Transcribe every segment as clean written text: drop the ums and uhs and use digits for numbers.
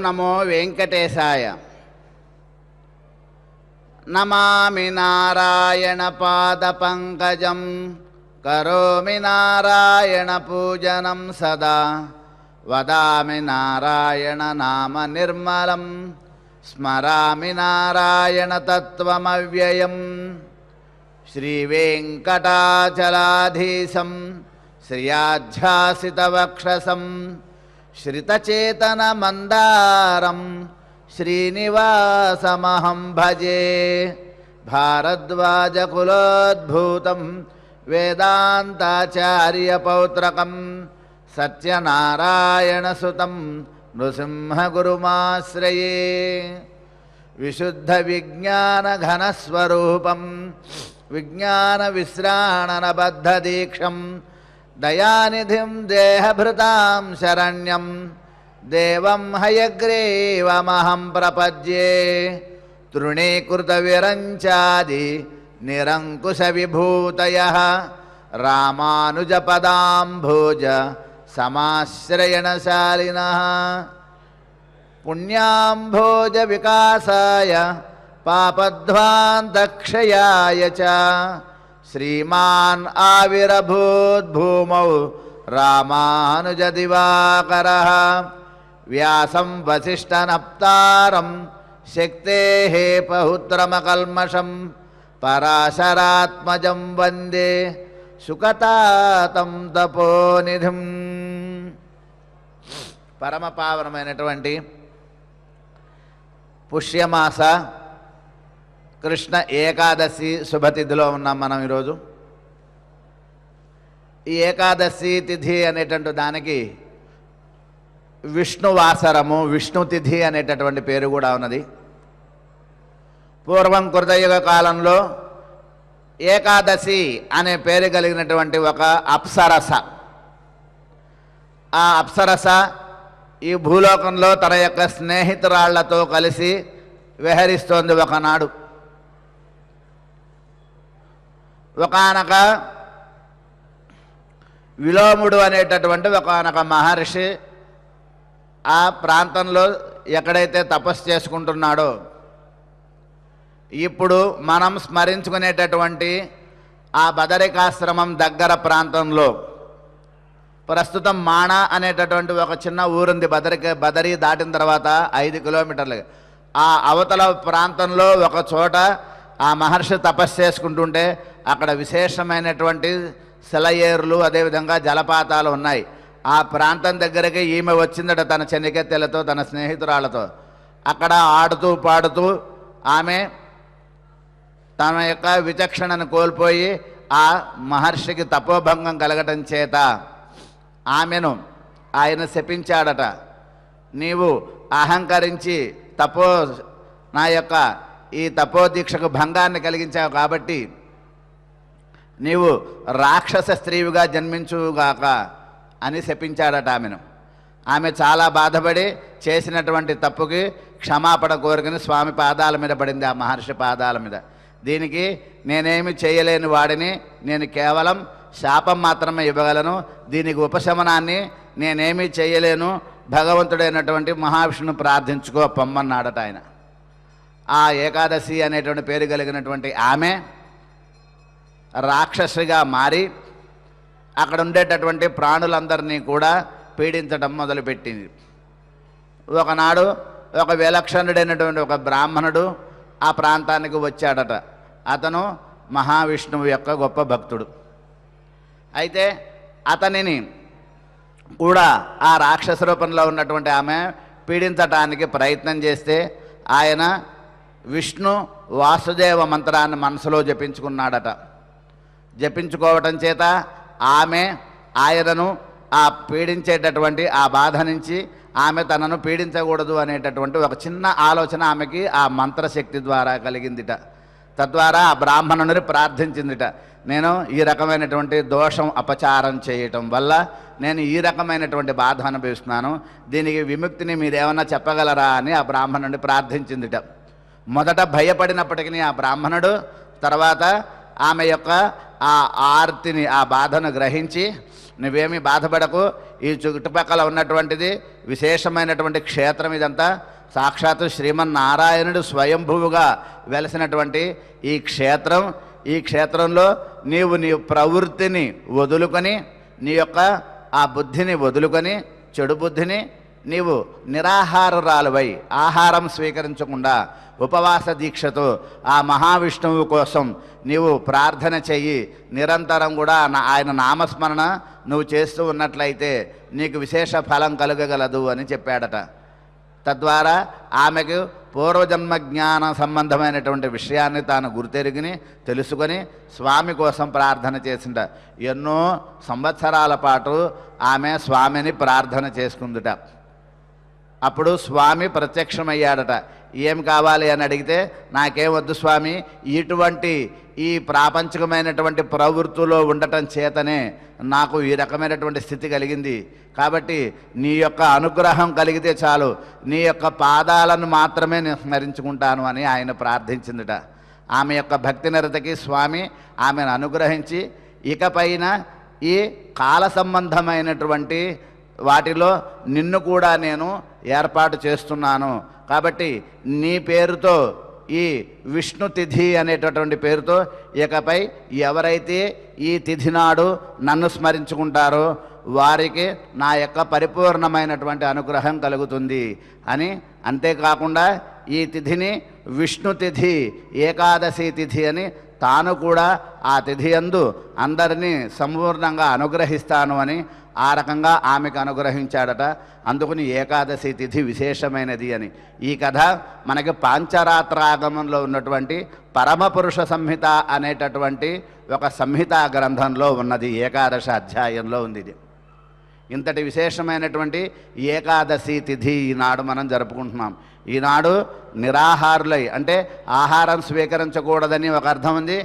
నమో వెంకటేశాయ. నమామి నారాయణ పాద పంకజం కరోమి నారాయణ పూజనం సదా. వదామి నారాయణ నామ నిర్మలం స్మరామి నారాయణ తత్వమవ్యయం. శ్రీవేంకటాచలాధీశం శ్రియాధ్యాసితవక్షసం శ్రితచేతనమందారం శ్రీనివాసమహం భజే. భారద్వాజకులోద్భూతం వేదాంతాచార్యపౌత్రకం సత్యనారాయణసుతం నృసింహగురుమాశ్రయే. విశుద్ధవిజ్ఞానఘనస్వరూపం విజ్ఞానవిశ్రాణనబద్ధదీక్షం దయానిధిం దేహభృతాం శరణ్యం దేవం హయగ్రీవమహం ప్రపద్యే. తృణీకృతవిరంచాది నిరంకుశవిభూతయః రామానుజపదాంభోజ సమాశ్రయణశాలినః. పుణ్యాంభోజ వికాసాయ పాపధ్వాంతక్షయాయ చ శ్రీమాన్ ఆవిరభూద్భూమౌ రామానుజ దివాకరః. వ్యాసం వసిష్ఠనప్తారం శక్తేః పౌత్రమకల్మషం పరాశరాత్మజం వందే సుకతాతం తపోనిధిం. పరమపావనమైనటువంటి పుష్యమాస కృష్ణ ఏకాదశి శుభతిథిలో ఉన్నాం మనం ఈరోజు. ఈ ఏకాదశి తిథి అనేటువంటి దానికి విష్ణువాసరము, విష్ణు తిథి అనేటటువంటి పేరు కూడా ఉన్నది. పూర్వం కృతయుగ కాలంలో ఏకాదశి అనే పేరు కలిగినటువంటి ఒక అప్సరస, ఆ అప్సరస ఈ భూలోకంలో తన యొక్క స్నేహితురాళ్లతో కలిసి విహరిస్తోంది. ఒకనాడు ఒకానొక విలోముడు అనేటటువంటి ఒకానొక మహర్షి ఆ ప్రాంతంలో ఎక్కడైతే తపస్సు చేసుకుంటున్నాడో, ఇప్పుడు మనం స్మరించుకునేటటువంటి ఆ బదరికాశ్రమం దగ్గర ప్రాంతంలో ప్రస్తుతం మాణ అనేటటువంటి ఒక చిన్న ఊరుంది. బదరీ దాటిన తర్వాత 5 కిలోమీటర్లు ఆ అవతల ప్రాంతంలో ఒక చోట ఆ మహర్షి తపస్సు చేసుకుంటుంటే అక్కడ విశేషమైనటువంటి సెలయేరులు, అదేవిధంగా జలపాతాలు ఉన్నాయి. ఆ ప్రాంతం దగ్గరికి ఈమె వచ్చిందట తన చెనికెత్తెలతో, తన స్నేహితురాలతో. అక్కడ ఆడుతూ పాడుతూ ఆమె తన యొక్క విచక్షణను కోల్పోయి ఆ మహర్షికి తపోభంగం కలగటం చేత ఆమెను ఆయన శపించాడట. నీవు అహంకరించి నా యొక్క ఈ తపోదీక్షకు భంగాన్ని కలిగించావు కాబట్టి నీవు రాక్షస స్త్రీవిగా జన్మించుగాక అని శపించాడట ఆమెను. ఆమె చాలా బాధపడి చేసినటువంటి తప్పుకి క్షమాపణ కోరుకుని స్వామి పాదాల మీద పడింది, ఆ మహర్షి పాదాల మీద. దీనికి నేనేమి చేయలేని వాడిని, నేను కేవలం శాపం మాత్రమే ఇవ్వగలను, దీనికి ఉపశమనాన్ని నేనేమీ చేయలేను, భగవంతుడైనటువంటి మహావిష్ణును ప్రార్థించుకో పొమ్మన్నాడట ఆయన. ఆ ఏకాదశి అనేటువంటి పేరు కలిగినటువంటి ఆమె రాక్షసిగా మారి అక్కడ ఉండేటటువంటి ప్రాణులందరినీ కూడా పీడించడం మొదలుపెట్టింది. ఒకనాడు ఒక విలక్షణుడైనటువంటి ఒక బ్రాహ్మణుడు ఆ ప్రాంతానికి వచ్చాడట. అతను మహావిష్ణువు యొక్క గొప్ప భక్తుడు. అయితే అతనిని కూడా ఆ రాక్షస రూపంలో ఉన్నటువంటి ఆమె పీడించటానికి ప్రయత్నం చేస్తే ఆయన విష్ణు వాసుదేవ మంత్రాన్ని మనసులో జపించుకున్నాడట. జపించుకోవటం చేత ఆమె ఆయనను ఆ పీడించేటటువంటి ఆ బాధ నుంచి ఆమె తనను పీడించకూడదు అనేటటువంటి ఒక చిన్న ఆలోచన ఆమెకి ఆ మంత్రశక్తి ద్వారా కలిగిందిట. తద్వారా ఆ బ్రాహ్మణుని ప్రార్థించిందిట, నేను ఈ రకమైనటువంటి దోషం అపచారం చేయటం వల్ల నేను ఈ రకమైనటువంటి బాధ అనుభవిస్తున్నాను, దీనికి విముక్తిని మీరేమన్నా చెప్పగలరా అని ఆ బ్రాహ్మణుడిని ప్రార్థించిందిట. మొదట భయపడినప్పటికీ ఆ బ్రాహ్మణుడు తర్వాత ఆమె యొక్క ఆ ఆర్తిని, ఆ బాధను గ్రహించి నువ్వేమీ బాధపడకు, ఈ చుట్టుపక్కల ఉన్నటువంటిది విశేషమైనటువంటి క్షేత్రం, ఇదంతా సాక్షాత్తు శ్రీమన్నారాయణుడు స్వయంభువుగా వెలసినటువంటి ఈ క్షేత్రం. ఈ క్షేత్రంలో నీవు నీ ప్రవృత్తిని వదులుకొని, నీ యొక్క ఆ బుద్ధిని వదులుకొని, చెడు బుద్ధిని నీవు నిరాహారురాలువై ఆహారం స్వీకరించకుండా ఉపవాస దీక్షతో ఆ మహావిష్ణువు కోసం నీవు ప్రార్థన చెయ్యి. నిరంతరం కూడా ఆయన నామస్మరణ నువ్వు చేస్తూ ఉన్నట్లయితే నీకు విశేష ఫలం కలుగగలదు అని చెప్పాడట. తద్వారా ఆమెకు పూర్వజన్మ జ్ఞాన సంబంధమైనటువంటి విషయాన్ని తాను గుర్తెరిగిని తెలుసుకొని స్వామి కోసం ప్రార్థన చేసింట. ఎన్నో సంవత్సరాల పాటు ఆమె స్వామిని ప్రార్థన చేసుకుందుట. అప్పుడు స్వామి ప్రత్యక్షమయ్యాడట. ఏం కావాలి అని అడిగితే, నాకేం వద్దు స్వామి, ఇటువంటి ఈ ప్రాపంచికమైనటువంటి ప్రవృత్తిలో ఉండటం చేతనే నాకు ఈ రకమైనటువంటి స్థితి కలిగింది. కాబట్టి నీ యొక్క అనుగ్రహం కలిగితే చాలు, నీ యొక్క పాదాలను మాత్రమే నేను స్మరించుకుంటాను అని ఆయన ప్రార్థించిందిట. ఆమె యొక్క భక్తి నిరతకి స్వామి ఆమెను అనుగ్రహించి, ఇకపైన ఈ కాల సంబంధమైనటువంటి వాటిలో నిన్ను కూడా నేను ఏర్పాటు చేస్తున్నాను. కాబట్టి నీ పేరుతో ఈ విష్ణు తిథి అనేటటువంటి పేరుతో ఇకపై ఎవరైతే ఈ తిథి నాడు నన్ను స్మరించుకుంటారో వారికి నా యొక్క పరిపూర్ణమైనటువంటి అనుగ్రహం కలుగుతుంది అని. అంతేకాకుండా ఈ తిథిని విష్ణు తిథి, ఏకాదశి తిథి అని తాను కూడా ఆ తిథి యందు అందరినీ సంపూర్ణంగా అనుగ్రహిస్తాను అని ఆ రకంగా ఆమెకు అనుగ్రహించాడట. అందుకని ఏకాదశి తిథి విశేషమైనది అని. ఈ కథ మనకి పాంచరాత్రాగమంలో ఉన్నటువంటి పరమపురుష సంహిత అనేటటువంటి ఒక సంహితా గ్రంథంలో ఉన్నది. ఏకాదశ అధ్యాయంలో ఉంది ఇది. ఇంతటి విశేషమైనటువంటి ఏకాదశి తిథి ఈనాడు మనం జరుపుకుంటున్నాం. ఈనాడు నిరాహారులై, అంటే ఆహారం స్వీకరించకూడదని ఒక అర్థం ఉంది.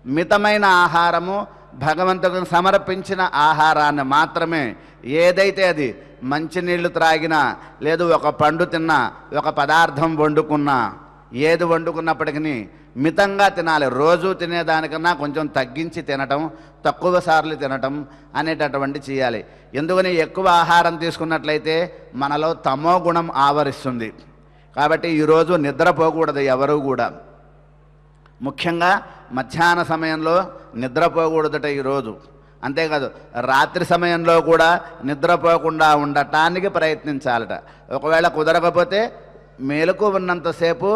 మితమైన ఆహారము, భగవంతుడికి సమర్పించిన ఆహారాన్ని మాత్రమే, ఏదైతే అది మంచినీళ్ళు త్రాగినా, లేదు ఒక పండు తిన్నా, ఒక పదార్థం వండుకున్నా, ఏది వండుకున్నప్పటికీ మితంగా తినాలి. రోజు తినేదానికన్నా కొంచెం తగ్గించి తినటం, తక్కువ సార్లు తినటం అనేటటువంటి చేయాలి. ఎందుకని ఎక్కువ ఆహారం తీసుకున్నట్లయితే మనలో తమో గుణం ఆవరిస్తుంది. కాబట్టి ఈరోజు నిద్రపోకూడదు ఎవరు కూడా. ముఖ్యంగా మధ్యాహ్న సమయంలో నిద్రపోకూడదట ఈరోజు. అంతేకాదు రాత్రి సమయంలో కూడా నిద్రపోకుండా ఉండటానికి ప్రయత్నించాలట. ఒకవేళ కుదరకపోతే మేలుకు ఉన్నంతసేపు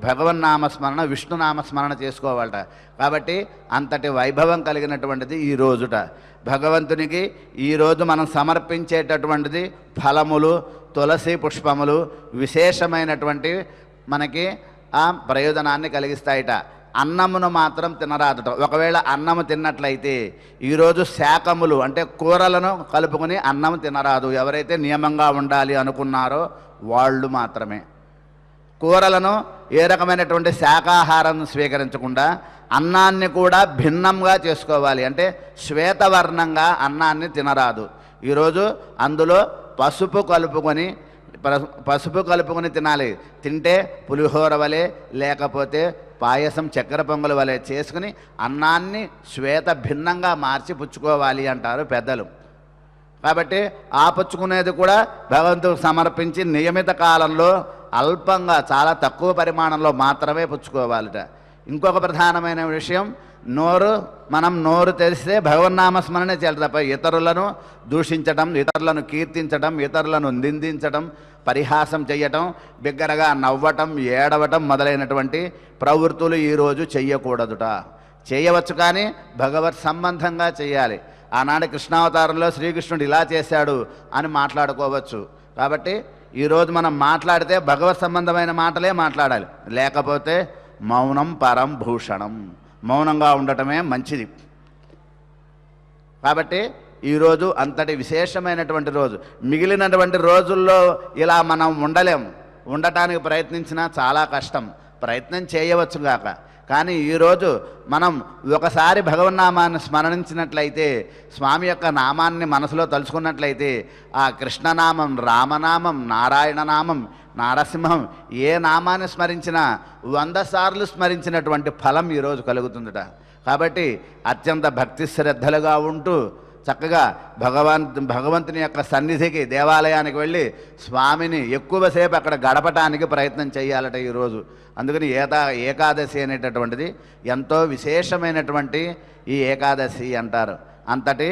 భగవన్నామస్మరణ, విష్ణునామస్మరణ చేసుకోవాలట. కాబట్టి అంతటి వైభవం కలిగినటువంటిది ఈ రోజుట. భగవంతునికి ఈరోజు మనం సమర్పించేటటువంటిది ఫలములు, తులసి పుష్పములు విశేషమైనటువంటి మనకి ఆ ప్రయోజనాన్ని కలిగిస్తాయిట. అన్నమును మాత్రం తినరాదట. ఒకవేళ అన్నము తిన్నట్లయితే ఈరోజు శాకములు అంటే కూరలను కలుపుకొని అన్నం తినరాదు. ఎవరైతే నియమంగా ఉండాలి అనుకున్నారో వాళ్ళు మాత్రమే. కూరలను ఏ రకమైనటువంటి శాకాహారం స్వీకరించకుండా అన్నాన్ని కూడా భిన్నంగా చేసుకోవాలి. అంటే శ్వేతవర్ణంగా అన్నాన్ని తినరాదు. ఈరోజు అందులో పసుపు కలుపుకొని తినాలి. తింటే పులిహోర వలె, లేకపోతే పాయసం, చక్కెర పొంగల వలె చేసుకుని అన్నాన్ని శ్వేత భిన్నంగా మార్చి పుచ్చుకోవాలి అంటారు పెద్దలు. కాబట్టి ఆ పుచ్చుకునేది కూడా భగవంతుడికి సమర్పించి నియమిత కాలంలో అల్పంగా, చాలా తక్కువ పరిమాణంలో మాత్రమే పుచ్చుకోవాలిట. ఇంకొక ప్రధానమైన విషయం, మనం నోరు తెరిస్తే భగవన్నామస్మరణే చేయాలి తప్ప ఇతరులను దూషించటం, ఇతరులను కీర్తించటం, ఇతరులను నిందించటం, పరిహాసం చేయటం, బిగ్గరగా నవ్వటం, ఏడవటం మొదలైనటువంటి ప్రవృత్తులు ఈరోజు చెయ్యకూడదుట. చేయవచ్చు కానీ భగవత్ సంబంధంగా చేయాలి. ఆనాడు కృష్ణావతారంలో శ్రీకృష్ణుడు ఇలా చేశాడు అని మాట్లాడుకోవచ్చు. కాబట్టి ఈరోజు మనం మాట్లాడితే భగవత్ సంబంధమైన మాటలే మాట్లాడాలి. లేకపోతే మౌనం పరం భూషణం, మౌనంగా ఉండటమే మంచిది. కాబట్టి ఈరోజు అంతటి విశేషమైనటువంటి రోజు. మిగిలినటువంటి రోజుల్లో ఇలా మనం ఉండటానికి ప్రయత్నించినా చాలా కష్టం. ప్రయత్నం చేయవచ్చు గాక, కానీ ఈరోజు మనం ఒకసారి భగవన్నామాన్ని స్మరణించినట్లయితే, స్వామి యొక్క నామాన్ని మనసులో తలుచుకున్నట్లయితే, ఆ కృష్ణనామం, రామనామం, నారాయణ నామం, నారసింహం, ఏ నామాన్ని స్మరించినా 100 సార్లు స్మరించినటువంటి ఫలం ఈరోజు కలుగుతుందట. కాబట్టి అత్యంత భక్తి శ్రద్ధలుగా ఉంటూ చక్కగా భగవంతుని యొక్క సన్నిధికి దేవాలయానికి వెళ్ళి స్వామిని ఎక్కువసేపు అక్కడ గడపటానికి ప్రయత్నం చేయాలట ఈరోజు. అందుకని ఏకాదశి అనేటటువంటిది ఎంతో విశేషమైనటువంటి ఈ ఏకాదశి అంటారు. అంతటి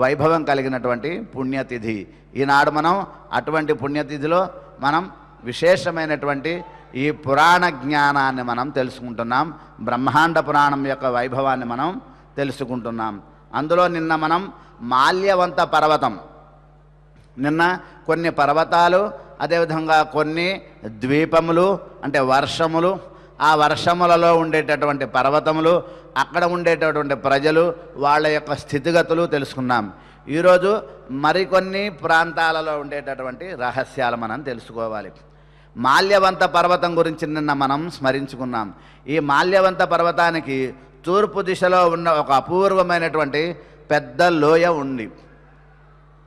వైభవం కలిగినటువంటి పుణ్యతిథి ఈనాడు. మనం అటువంటి పుణ్యతిథిలో మనం విశేషమైనటువంటి ఈ పురాణ జ్ఞానాన్ని మనం తెలుసుకుంటున్నాం. బ్రహ్మాండ పురాణం యొక్క వైభవాన్ని మనం తెలుసుకుంటున్నాం. అందులో నిన్న మనం మాల్యవంత పర్వతం, నిన్న కొన్ని పర్వతాలు, అదేవిధంగా కొన్ని ద్వీపములు అంటే వర్షములు, ఆ వర్షములలో ఉండేటటువంటి పర్వతములు, అక్కడ ఉండేటటువంటి ప్రజలు, వాళ్ళ యొక్క స్థితిగతులు తెలుసుకున్నాం. ఈరోజు మరికొన్ని ప్రాంతాలలో ఉండేటటువంటి రహస్యాలు మనం తెలుసుకోవాలి. మాల్యవంత పర్వతం గురించి నిన్న మనం స్మరించుకున్నాం. ఈ మాల్యవంత పర్వతానికి తూర్పు దిశలో ఉన్న ఒక అపూర్వమైనటువంటి పెద్ద లోయ ఉంది.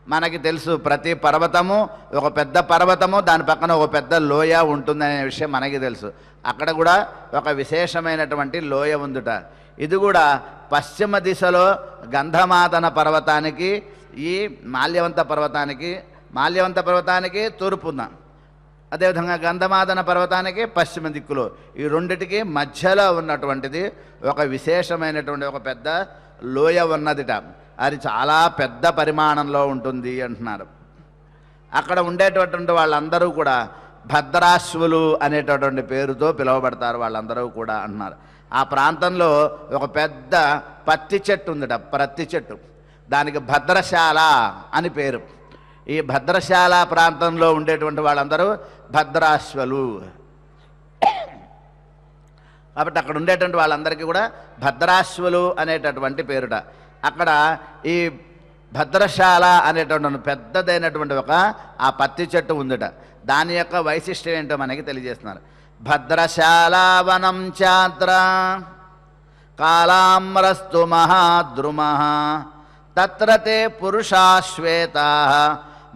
మనకి తెలుసు ప్రతి పర్వతము ఒక పెద్ద పర్వతము, దాని పక్కన ఒక పెద్ద లోయ ఉంటుందనే విషయం మనకి తెలుసు. అక్కడ కూడా ఒక విశేషమైనటువంటి లోయ ఉందిట. ఇది కూడా పశ్చిమ దిశలో గంధమాదన పర్వతానికి, ఈ మాల్యవంత పర్వతానికి తూర్పున, అదేవిధంగా గంధమాదన పర్వతానికి పశ్చిమ దిక్కులో, ఈ రెండిటికి మధ్యలో ఉన్నటువంటిది ఒక విశేషమైనటువంటి ఒక పెద్ద లోయ ఉన్నదిట. అది చాలా పెద్ద పరిమాణంలో ఉంటుంది అంటున్నారు. అక్కడ ఉండేటటువంటి వాళ్ళందరూ కూడా భద్రాశ్వులు అనేటటువంటి పేరుతో పిలువబడతారు వాళ్ళందరూ కూడా అంటున్నారు. ఆ ప్రాంతంలో ఒక పెద్ద పత్తి చెట్టు ఉందిట, ప్రత్తి చెట్టు. దానికి భద్రశాల అని పేరు. ఈ భద్రశాల ప్రాంతంలో ఉండేటువంటి వాళ్ళందరూ భద్రాశ్వలు. కాబట్టి అక్కడ ఉండేటువంటి వాళ్ళందరికీ కూడా భద్రాశ్వలు అనేటటువంటి పేరుట. అక్కడ ఈ భద్రశాల అనేటువంటి పెద్దదైనటువంటి ఒక ఆ పత్తి చెట్టు ఉందిట. దాని యొక్క వైశిష్ట్యం ఏంటో మనకి తెలియజేస్తున్నారు. భద్రశాలావనం చాత్ర కాళామ్రస్తు మహాద్రుమః తత్ర తే పురుషాశ్వేతాః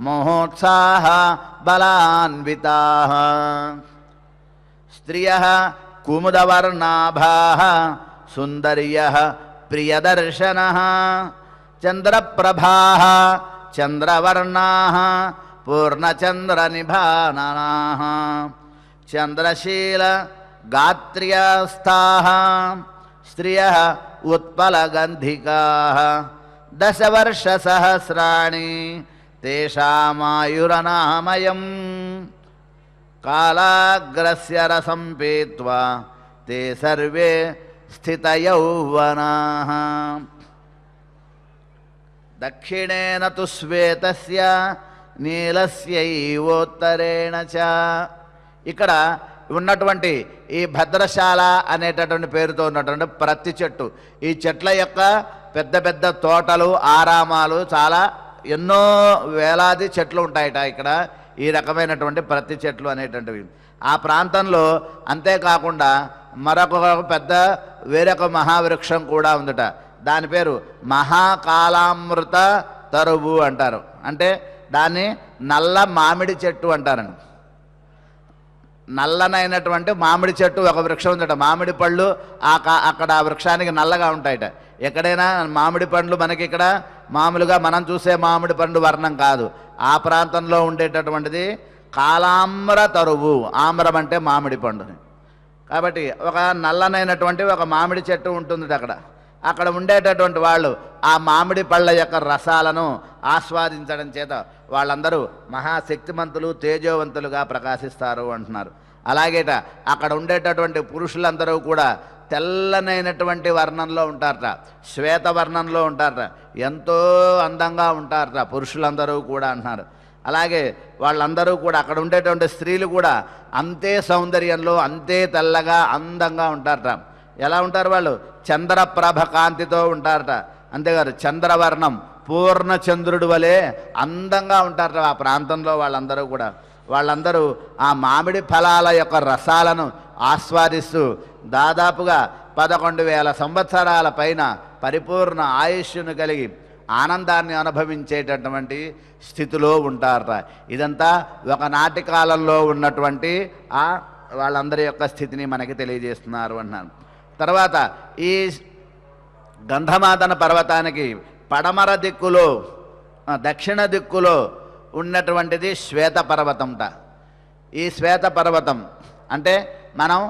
మహోత్సాహ బలాన్వితాః స్త్రియః కుముదవర్ణాభాః సుందర్యః ప్రియదర్శనః చంద్రప్రభాః చంద్రవర్ణాః పూర్ణచంద్రనిభాననాః చంద్రశీల గాత్ర్యస్థాః స్త్రియః ఉత్పలగంధికాః దశవర్షసహస్రాణి తేషామాయురనామయం కాలాగ్రస్య రసం పీత్వా తే సర్వే స్థితయౌవనాః దక్షిణేన తు శ్వేతస్య నీలస్యైవోత్తరేణ చ. ఇక్కడ ఉన్నటువంటి ఈ భద్రశాల అనేటటువంటి పేరుతో ఉన్నటువంటి ప్రతి చెట్టు, ఈ చెట్ల యొక్క పెద్ద పెద్ద తోటలు, ఆరామాలు, చాలా ఎన్నో వేలాది చెట్లు ఉంటాయట ఇక్కడ. ఈ రకమైనటువంటి ప్రతి చెట్లు అనేటువంటివి ఆ ప్రాంతంలో. అంతేకాకుండా మరొక పెద్ద వేరొక మహావృక్షం కూడా ఉందట. దాని పేరు మహాకాలామృత తరువు అంటారు. అంటే దాన్ని నల్ల మామిడి చెట్టు అంటారండి. నల్లనైనటువంటి మామిడి చెట్టు ఒక వృక్షం ఉందట. మామిడి పళ్ళు అక్కడ ఆ వృక్షానికి నల్లగా ఉంటాయట. ఎక్కడైనా మామిడి పండ్లు మనకి ఇక్కడ మామూలుగా మనం చూసే మామిడి పండు వర్ణం కాదు. ఆ ప్రాంతంలో ఉండేటటువంటిది కాలామ్ర తరువు. ఆమ్రం అంటే మామిడి పండుని. కాబట్టి ఒక నల్లనైనటువంటి ఒక మామిడి చెట్టు ఉంటుంది అక్కడ. అక్కడ ఉండేటటువంటి వాళ్ళు ఆ మామిడి పళ్ళ యొక్క రసాలను ఆస్వాదించడం చేత వాళ్ళందరూ మహాశక్తిమంతులు, తేజోవంతులుగా ప్రకాశిస్తారు అంటున్నారు. అలాగేట అక్కడ ఉండేటటువంటి పురుషులందరూ కూడా తెల్లనైనటువంటి వర్ణంలో ఉంటారట, శ్వేతవర్ణంలో ఉంటారట, ఎంతో అందంగా ఉంటారట పురుషులందరూ కూడా అంటున్నారు. అలాగే వాళ్ళందరూ కూడా అక్కడ ఉండేటువంటి స్త్రీలు కూడా అంతే సౌందర్యంలో, అంతే తెల్లగా అందంగా ఉంటారట. ఎలా ఉంటారు వాళ్ళు? చంద్రప్రభ కాంతితో ఉంటారట. అంతేగారు చంద్రవర్ణం, పూర్ణ చంద్రుడి వలె అందంగా ఉంటారట ఆ ప్రాంతంలో వాళ్ళందరూ కూడా. వాళ్ళందరూ ఆ మామిడి ఫలాల యొక్క రసాలను ఆస్వాదిస్తూ దాదాపుగా 11,000 సంవత్సరాల పైన పరిపూర్ణ ఆయుష్ను కలిగి ఆనందాన్ని అనుభవించేటటువంటి స్థితిలో ఉంటారట. ఇదంతా ఒకనాటి కాలంలో ఉన్నటువంటి ఆ వాళ్ళందరి యొక్క స్థితిని మనకి తెలియజేస్తున్నారు అన్నాను. తర్వాత ఈ గంధమాదన పర్వతానికి పడమర దిక్కులో దక్షిణ దిక్కులో ఉన్నటువంటిది శ్వేతపర్వతంట. ఈ శ్వేతపర్వతం అంటే మనం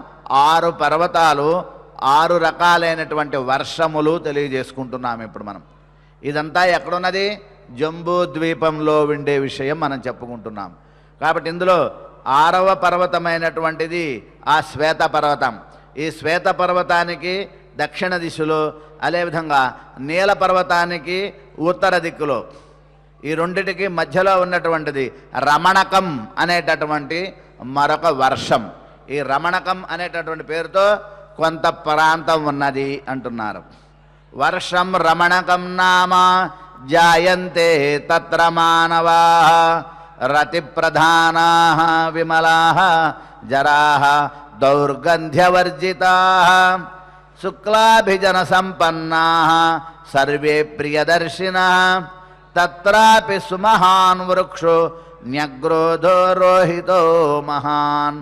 6 పర్వతాలు 6 రకాలైనటువంటి వర్షములు తెలియజేసుకుంటున్నాం ఇప్పుడు మనం. ఇదంతా ఎక్కడున్నది? జంబూ ద్వీపంలో ఉండే విషయం మనం చెప్పుకుంటున్నాం. కాబట్టి ఇందులో 6వ పర్వతమైనటువంటిది ఆ శ్వేత పర్వతం. ఈ శ్వేత పర్వతానికి దక్షిణ దిశలో, అదేవిధంగా నీల పర్వతానికి ఉత్తర దిక్కులో, ఈ రెండిటికి మధ్యలో ఉన్నటువంటిది రమణకం అనేటటువంటి మరొక వర్షం. ఈ రమణకం అనేటటువంటి పేరుతో కొంత ప్రాంతం ఉన్నది అంటున్నారు. వర్షం రమణకం నామ జాయంతే తత్ర మానవా రతి ప్రధానా విమలా జరా దౌర్గంధ్యవర్జితా శుక్లాభిజన సంపన్నా సర్వే ప్రియదర్శిన తత్రాపి సుమహాన్ వృక్షో న్యగ్రోధో రోహితో మహాన్.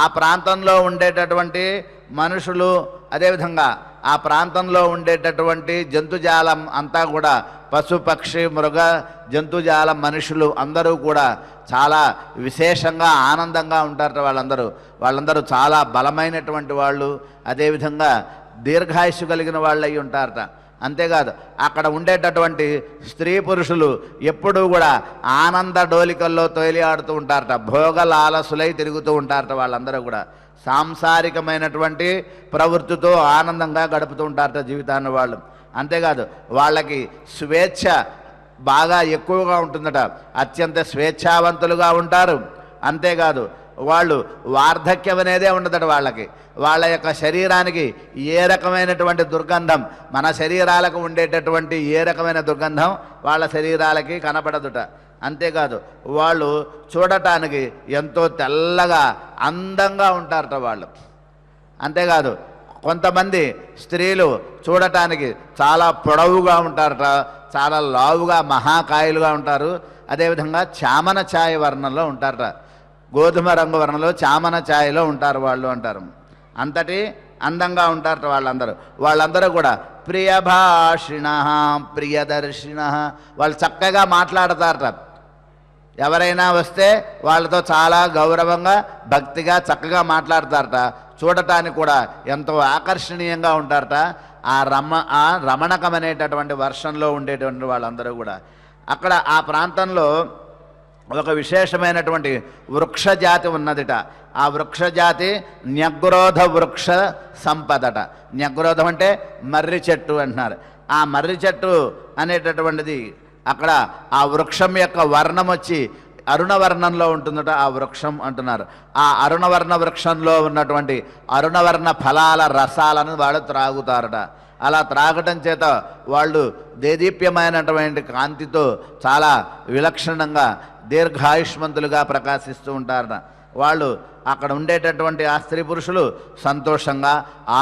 ఆ ప్రాంతంలో ఉండేటటువంటి మనుషులు, అదేవిధంగా ఆ ప్రాంతంలో ఉండేటటువంటి జంతుజాలం అంతా కూడా, పశు పక్షి మృగ జంతుజాలం మనుషులు అందరూ కూడా చాలా విశేషంగా ఆనందంగా ఉంటారట. వాళ్ళందరూ చాలా బలమైనటువంటి వాళ్ళు, అదేవిధంగా దీర్ఘాయుష్షు కలిగిన వాళ్ళు అయి ఉంటారట. అంతేకాదు అక్కడ ఉండేటటువంటి స్త్రీ పురుషులు ఎప్పుడూ కూడా ఆనంద డోలికల్లో తొలియాడుతూ ఉంటారట, భోగలాలసులై తిరుగుతూ ఉంటారట. వాళ్ళందరూ కూడా సాంసారికమైనటువంటి ప్రవృత్తితో ఆనందంగా గడుపుతూ ఉంటారట జీవితాన్ని వాళ్ళు. అంతేకాదు వాళ్ళకి స్వేచ్ఛ బాగా ఎక్కువగా ఉంటుందట, అత్యంత స్వేచ్ఛావంతులుగా ఉంటారు. అంతేకాదు వాళ్ళు వార్ధక్యం అనేదే ఉండదట వాళ్ళకి. వాళ్ళ యొక్క శరీరానికి ఏ రకమైనటువంటి దుర్గంధం, మన శరీరాలకు ఉండేటటువంటి ఏ రకమైన దుర్గంధం వాళ్ళ శరీరాలకి కనపడదుట. అంతేకాదు వాళ్ళు చూడటానికి ఎంతో తెల్లగా అందంగా ఉంటారట వాళ్ళు. అంతేకాదు కొంతమంది స్త్రీలు చూడటానికి చాలా పొడవుగా ఉంటారట, చాలా లావుగా మహాకాయులుగా ఉంటారు. అదేవిధంగా చామన ఛాయ వర్ణంలో ఉంటారట, గోధుమ రంగు వర్ణంలో చామన ఛాయలో ఉంటారు వాళ్ళు అంటారు. అంతటి అందంగా ఉంటారట వాళ్ళందరూ కూడా ప్రియభాషిణ ప్రియదర్శిన. వాళ్ళు చక్కగా మాట్లాడతారట. ఎవరైనా వస్తే వాళ్ళతో చాలా గౌరవంగా భక్తిగా చక్కగా మాట్లాడతారట. చూడటానికి కూడా ఎంతో ఆకర్షణీయంగా ఉంటారట. ఆ రమణకం అనేటటువంటి వర్షంలో ఉండేటువంటి వాళ్ళందరూ కూడా అక్కడ ఆ ప్రాంతంలో ఒక విశేషమైనటువంటి వృక్షజాతి ఉన్నదిట. ఆ వృక్షజాతి న్యగ్రోధ వృక్ష సంపదట. న్యగ్రోధం అంటే మర్రి చెట్టు అంటున్నారు. ఆ మర్రి చెట్టు అనేటటువంటిది అక్కడ ఆ వృక్షం యొక్క వర్ణం వచ్చి అరుణవర్ణంలో ఉంటుందట ఆ వృక్షం అంటున్నారు. ఆ అరుణవర్ణ వృక్షంలో ఉన్నటువంటి అరుణవర్ణ ఫలాల రసాలను వాళ్ళు త్రాగుతారట. అలా త్రాగటం చేత వాళ్ళు దేదీప్యమైనటువంటి కాంతితో చాలా విలక్షణంగా దీర్ఘాయుష్మంతులుగా ప్రకాశిస్తూ ఉంటారట. వాళ్ళు అక్కడ ఉండేటటువంటి ఆ స్త్రీ పురుషులు సంతోషంగా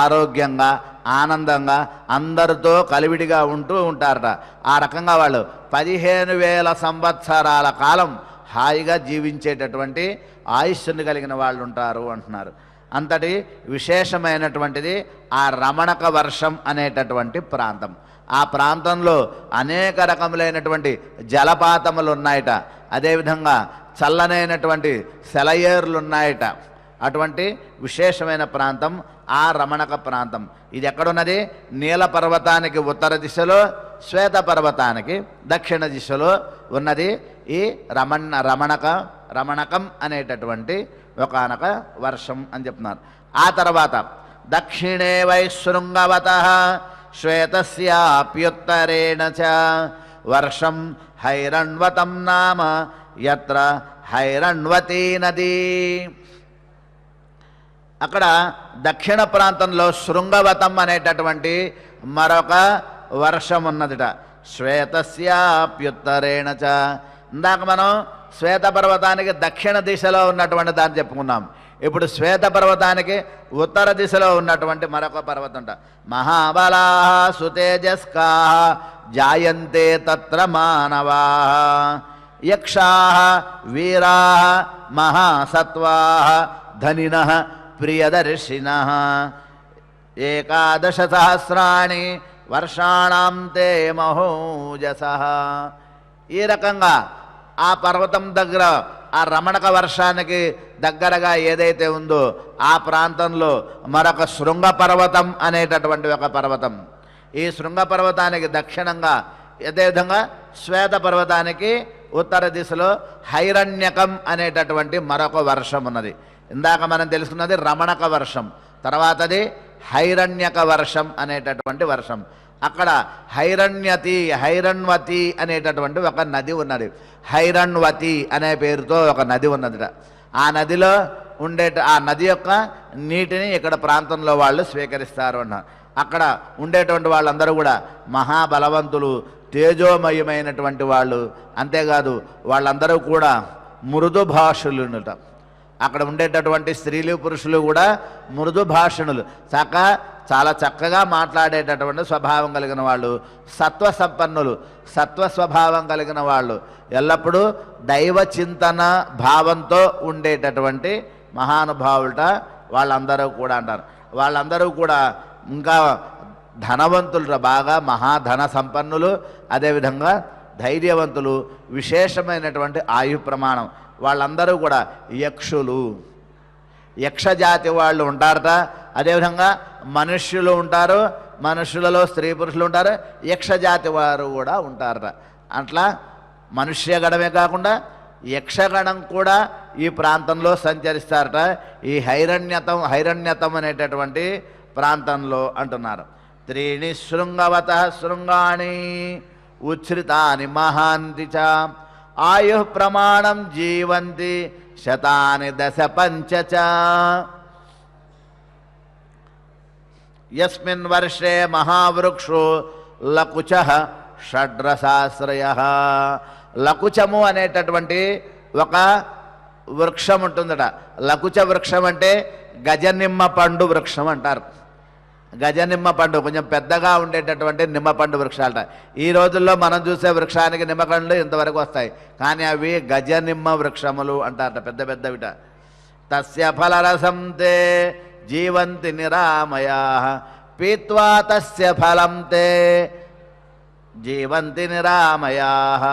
ఆరోగ్యంగా ఆనందంగా అందరితో కలివిడిగా ఉంటూ ఉంటారట. ఆ రకంగా వాళ్ళు 15,000 సంవత్సరాల కాలం హాయిగా జీవించేటటువంటి ఆయుష్ని కలిగిన వాళ్ళు ఉంటారు అంటున్నారు. అంతటి విశేషమైనటువంటిది ఆ రమణక వర్షం అనేటటువంటి ప్రాంతం. ఆ ప్రాంతంలో అనేక రకములైనటువంటి జలపాతములు ఉన్నాయట. అదేవిధంగా చల్లనైనటువంటి సెలయేర్లు ఉన్నాయట. అటువంటి విశేషమైన ప్రాంతం ఆ రమణక ప్రాంతం. ఇది ఎక్కడున్నది? నీల పర్వతానికి ఉత్తర దిశలో, శ్వేత పర్వతానికి దక్షిణ దిశలో ఉన్నది ఈ రమణకం అనేటటువంటి ఒకనొక వర్షం అని చెప్తున్నారు. ఆ తర్వాత దక్షిణే వై శృంగవత శ్వేతస్యాప్యుత్తరేణ చ వర్షం హైరణ్వతం నామ యత్ర హైరణ్వతీ నదీ. అక్కడ దక్షిణ ప్రాంతంలో శృంగవతం అనేటటువంటి మరొక వర్షం ఉన్నదిట. శ్వేతస్యాప్యుత్తరేణ చ. ఇందాక మనం శ్వేత పర్వతానికి దక్షిణ దిశలో ఉన్నటువంటి దాన్ని చెప్పుకున్నాం. ఇప్పుడు శ్వేత పర్వతానికి ఉత్తర దిశలో ఉన్నటువంటి మరొక పర్వతం అంట. మహాబలా సుతేజస్కా జాయంతే తత్ర మానవా యక్షా వీరా మహాసత్వా ధనినః ప్రియదర్శినః 11 సహస్రాణి వర్షాణం తే మహోజసః. ఈ రకంగా ఆ పర్వతం దగ్గర ఆ రమణక వర్షానికి దగ్గరగా ఏదైతే ఉందో ఆ ప్రాంతంలో మరొక శృంగ పర్వతం అనేటటువంటి ఒక పర్వతం, ఈ శృంగ పర్వతానికి దక్షిణంగా అదేవిధంగా శ్వేత పర్వతానికి ఉత్తర దిశలో హైరణ్యకం అనేటటువంటి మరొక వర్షం ఉన్నది. ఇందాక మనం తెలుసుకున్నది రమణక వర్షం, తర్వాతది హైరణ్యక వర్షం అనేటటువంటి వర్షం. అక్కడ హైరణ్వతి అనేటటువంటి ఒక నది ఉన్నది. హైరణ్వతి అనే పేరుతో ఒక నది ఉన్నదిట. ఆ నదిలో ఆ నది యొక్క నీటిని ఇక్కడ ప్రాంతంలో వాళ్ళు స్వీకరిస్తారు అన్నారు. అక్కడ ఉండేటువంటి వాళ్ళందరూ కూడా మహాబలవంతులు, తేజోమయమైనటువంటి వాళ్ళు. అంతేకాదు వాళ్ళందరూ కూడా మృదు భాషలునుట. అక్కడ ఉండేటటువంటి స్త్రీలు పురుషులు కూడా మృదు భాషణులు, చాలా చక్కగా మాట్లాడేటటువంటి స్వభావం కలిగిన వాళ్ళు, సత్వసంపన్నులు, సత్వస్వభావం కలిగిన వాళ్ళు, ఎల్లప్పుడూ దైవ చింతన భావంతో ఉండేటటువంటి మహానుభావులట వాళ్ళందరూ కూడా అంటారు. వాళ్ళందరూ కూడా ఇంకా ధనవంతులు, బాగా మహాధన సంపన్నులు, అదేవిధంగా ధైర్యవంతులు, విశేషమైనటువంటి ఆయు ప్రమాణం. వాళ్ళందరూ కూడా యక్షులు, యక్షజాతి వాళ్ళు ఉంటారట. అదేవిధంగా మనుష్యులు ఉంటారు, మనుష్యులలో స్త్రీ పురుషులు ఉంటారు, యక్షజాతి వారు కూడా ఉంటారట. అట్లా మనుష్యగణమే కాకుండా యక్షగణం కూడా ఈ ప్రాంతంలో సంచరిస్తారట. ఈ హైరణ్యతం అనేటటువంటి ప్రాంతంలో అంటున్నారు. త్రీణి శృంగవత శృంగాణి ఉచ్ఛ్రితాని మహాంతి చ ఆయు ప్రమాణం జీవంతి శతాని దశ పంచ చ. యస్మిన్ వర్షే మహావృక్షో లకుచః షడ్రసాశ్రయః. లకుచము అనేటటువంటి ఒక వృక్షం ఉంటుందట. లకుచ వృక్షం అంటే గజనిమ్మ పండు వృక్షం అంటారు. గజనిమ్మ పండు కొంచెం పెద్దగా ఉండేటటువంటి నిమ్మ పండు వృక్షాలట. ఈ రోజుల్లో మనం చూసే వృక్షానికి నిమ్మకండ్లు ఇంతవరకు వస్తాయి, కానీ అవి గజనిమ్మ వృక్షములు అంటారట, పెద్ద పెద్దవిట. తస్య ఫలరసం తే జీవంతి నిరామయాః పీత్వా తస్య ఫలం తే జీవంతి నిరామయాః.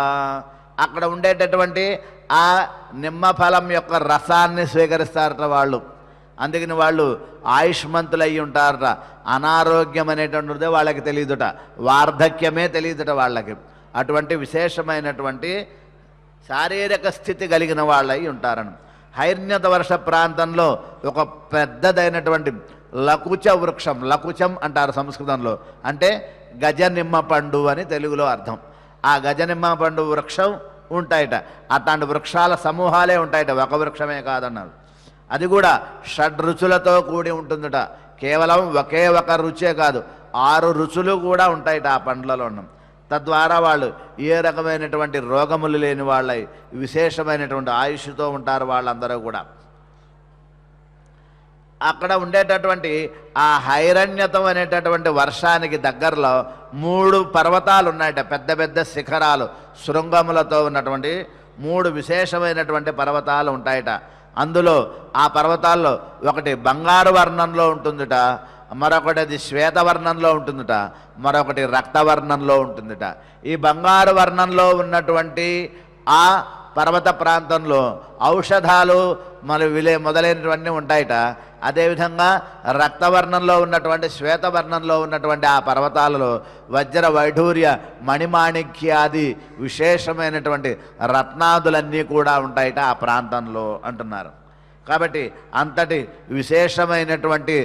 అక్కడ ఉండేటటువంటి ఆ నిమ్మ ఫలం యొక్క రసాన్ని స్వీకరిస్తారట వాళ్ళు. అందుకని వాళ్ళు ఆయుష్మంతులయ్యి ఉంటారట. అనారోగ్యం అనేటువంటిదే వాళ్ళకి తెలియదుట, వార్ధక్యమే తెలియదుట వాళ్ళకి. అటువంటి విశేషమైనటువంటి శారీరక స్థితి కలిగిన వాళ్ళై ఉంటారని. హైరణ్యత వర్ష ప్రాంతంలో ఒక పెద్దదైనటువంటి లకుచ వృక్షం, లకుచం అంటారు సంస్కృతంలో, అంటే గజనిమ్మ పండు అని తెలుగులో అర్థం. ఆ గజనిమ్మ పండు వృక్షం ఉంటాయట. అట్లాంటి వృక్షాల సమూహాలే ఉంటాయట, ఒక వృక్షమే కాదన్నారు. అది కూడా షడ్రుచులతో కూడి ఉంటుందట. కేవలం ఒకే ఒక రుచే కాదు, 6 రుచులు కూడా ఉంటాయట ఆ పండ్లలో ఉన్నాం. తద్వారా వాళ్ళు ఏ రకమైనటువంటి రోగములు లేని వాళ్ళై విశేషమైనటువంటి ఆయుష్తో ఉంటారు వాళ్ళందరూ కూడా. అక్కడ ఉండేటటువంటి ఆ హైరణ్యతం అనేటటువంటి వర్షానికి దగ్గరలో 3 పర్వతాలు ఉన్నాయట, పెద్ద పెద్ద శిఖరాలు, శృంగములతో ఉన్నటువంటి 3 విశేషమైనటువంటి పర్వతాలు ఉంటాయట. అందులో ఆ పర్వతాల్లో ఒకటి బంగారు వర్ణంలో ఉంటుందిట, మరొకటి అది శ్వేతవర్ణంలో ఉంటుందిట, మరొకటి రక్తవర్ణంలో ఉంటుందిట. ఈ బంగారు వర్ణంలో ఉన్నటువంటి ఆ పర్వత ప్రాంతంలో ఔషధాలు మొదలైనవన్నీ ఉంటాయట. అదేవిధంగా రక్తవర్ణంలో ఉన్నటువంటి శ్వేతవర్ణంలో ఉన్నటువంటి ఆ పర్వతాలలో వజ్ర వైఢూర్య మణిమాణిక్యాది విశేషమైనటువంటి రత్నాదులన్నీ కూడా ఉంటాయట ఆ ప్రాంతంలో అంటున్నారు. కాబట్టి అంతటి విశేషమైనటువంటి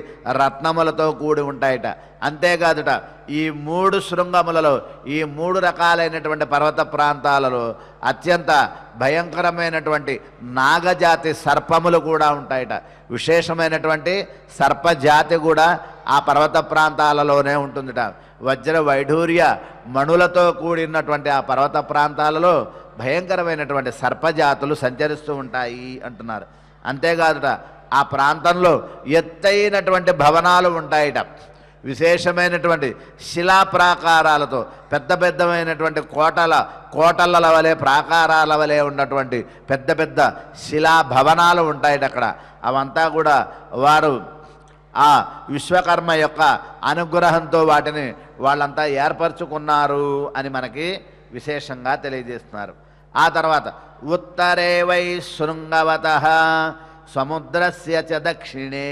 రత్నములతో కూడి ఉంటాయట. అంతేకాదుట ఈ 3 శృంగములలో ఈ 3 రకాలైనటువంటి పర్వత ప్రాంతాలలో అత్యంత భయంకరమైనటువంటి నాగజాతి సర్పములు కూడా ఉంటాయట. విశేషమైనటువంటి సర్పజాతి కూడా ఆ పర్వత ప్రాంతాలలోనే ఉంటుందిట. వజ్ర వైఢూర్య మణులతో కూడినటువంటి ఆ పర్వత ప్రాంతాలలో భయంకరమైనటువంటి సర్పజాతులు సంచరిస్తూ ఉంటాయి అంటున్నారు. అంతేకాదుట ఆ ప్రాంతంలో ఎత్తైనటువంటి భవనాలు ఉంటాయట. విశేషమైనటువంటి శిలా ప్రాకారాలతో పెద్ద పెద్దమైనటువంటి కోటల వలె ప్రాకారాల వలె ఉన్నటువంటి పెద్ద పెద్ద శిలా భవనాలు ఉంటాయట అక్కడ. అవంతా కూడా వారు ఆ విశ్వకర్మ యొక్క అనుగ్రహంతో వాటిని వాళ్ళంతా ఏర్పరచుకున్నారు అని మనకి విశేషంగా తెలియజేస్తున్నారు. ఆ తర్వాత ఉత్తరే వై శృంగవతః సముద్రస్య చ దక్షిణే